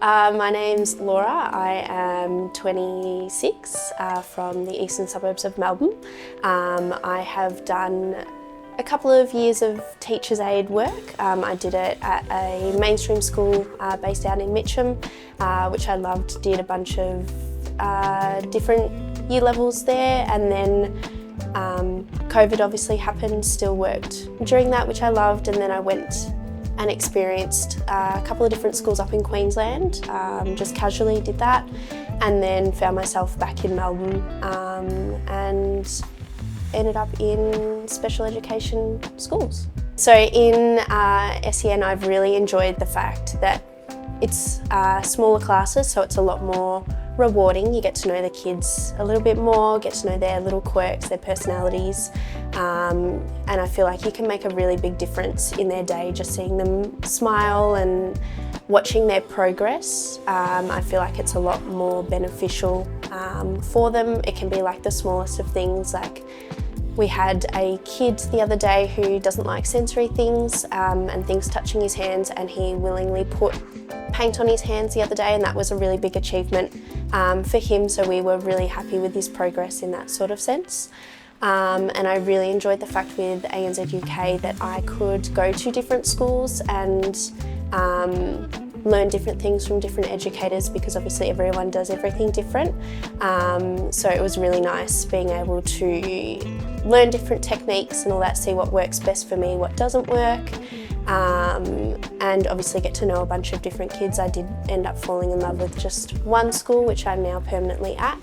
My name's Laura. I am 26 from the eastern suburbs of Melbourne. I have done a couple of years of teacher's aid work. I did it at a mainstream school based out in Mitcham, which I loved. Did a bunch of different year levels there, and then COVID obviously happened, still worked during that, which I loved, and then I went and experienced a couple of different schools up in Queensland, just casually did that, and then found myself back in Melbourne and ended up in special education schools. So in SEN, I've really enjoyed the fact that it's smaller classes, so it's a lot more rewarding. You get to know the kids a little bit more, get to know their little quirks, their personalities, and I feel like you can make a really big difference in their day just seeing them smile and watching their progress. I feel like it's a lot more beneficial for them. It can be like the smallest of things, like we had a kid the other day who doesn't like sensory things and things touching his hands, and he willingly put paint on his hands the other day, and that was a really big achievement for him, so we were really happy with his progress in that sort of sense. And I really enjoyed the fact with ANZUK that I could go to different schools and learn different things from different educators, because obviously everyone does everything different. So it was really nice being able to learn different techniques and all that, see what works best for me, what doesn't work, and obviously get to know a bunch of different kids. I did end up falling in love with just one school, which I'm now permanently at.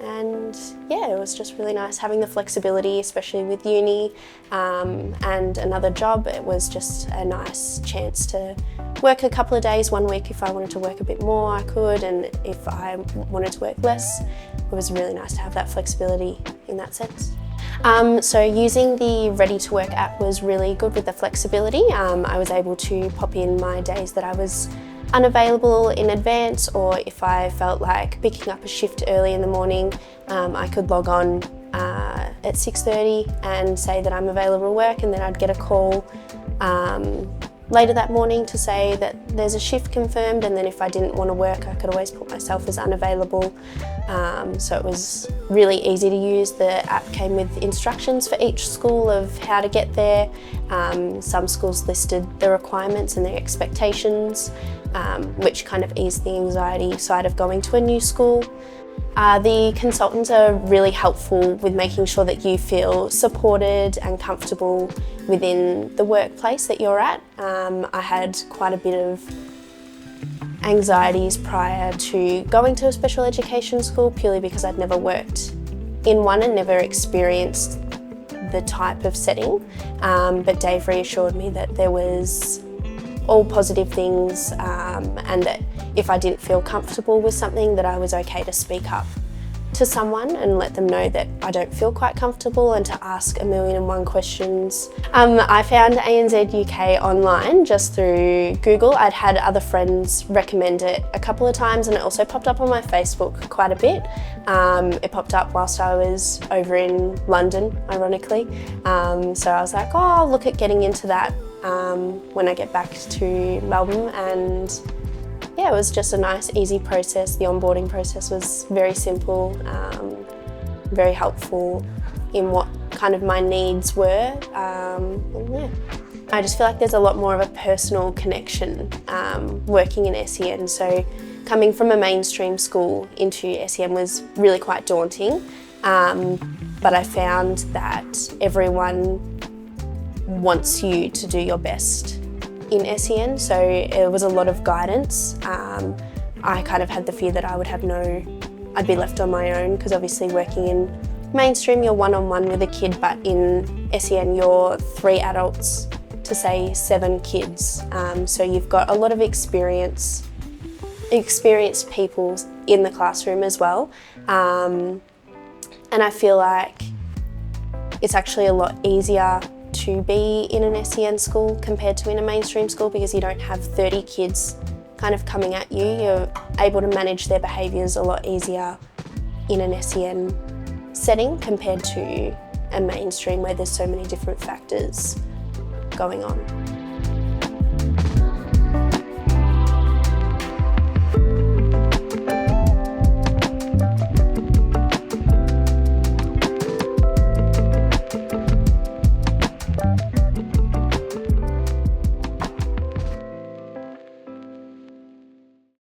And yeah, it was just really nice having the flexibility, especially with uni and another job. It was just a nice chance to work a couple of days one week. If I wanted to work a bit more, I could, and if I wanted to work less, it was really nice to have that flexibility in that sense. So using the Ready2Work app was really good with the flexibility. I was able to pop in my days that I was unavailable in advance, or if I felt like picking up a shift early in the morning, I could log on at 6:30 and say that I'm available to work, and then I'd get a call later that morning to say that there's a shift confirmed, and then if I didn't want to work, I could always put myself as unavailable. So it was really easy to use. The app came with instructions for each school of how to get there. Some schools listed the requirements and their expectations, which kind of eased the anxiety side of going to a new school. The consultants are really helpful with making sure that you feel supported and comfortable within the workplace that you're at. I had quite a bit of anxieties prior to going to a special education school, purely because I'd never worked in one and never experienced the type of setting. But Dave reassured me that there was all positive things, and that if I didn't feel comfortable with something, that I was okay to speak up to someone and let them know that I don't feel quite comfortable, and to ask 1,000,001 questions. I found ANZUK online just through Google. I'd had other friends recommend it a couple of times, and it also popped up on my Facebook quite a bit. It popped up whilst I was over in London, ironically. So I was like, oh, I'll look at getting into that when I get back to Melbourne, and yeah, it was just a nice, easy process. The onboarding process was very simple, very helpful in what kind of my needs were. Yeah. I just feel like there's a lot more of a personal connection working in SEN. So coming from a mainstream school into SEN was really quite daunting, but I found that everyone wants you to do your best in SEN, so it was a lot of guidance. I kind of had the fear that I'd be left on my own, because obviously working in mainstream you're one-on-one with a kid, but in SEN you're 3 adults to say 7 kids. So you've got a lot of experienced people in the classroom as well. And I feel like it's actually a lot easier to be in an SEN school compared to in a mainstream school, because you don't have 30 kids kind of coming at you. You're able to manage their behaviours a lot easier in an SEN setting compared to a mainstream where there's so many different factors going on.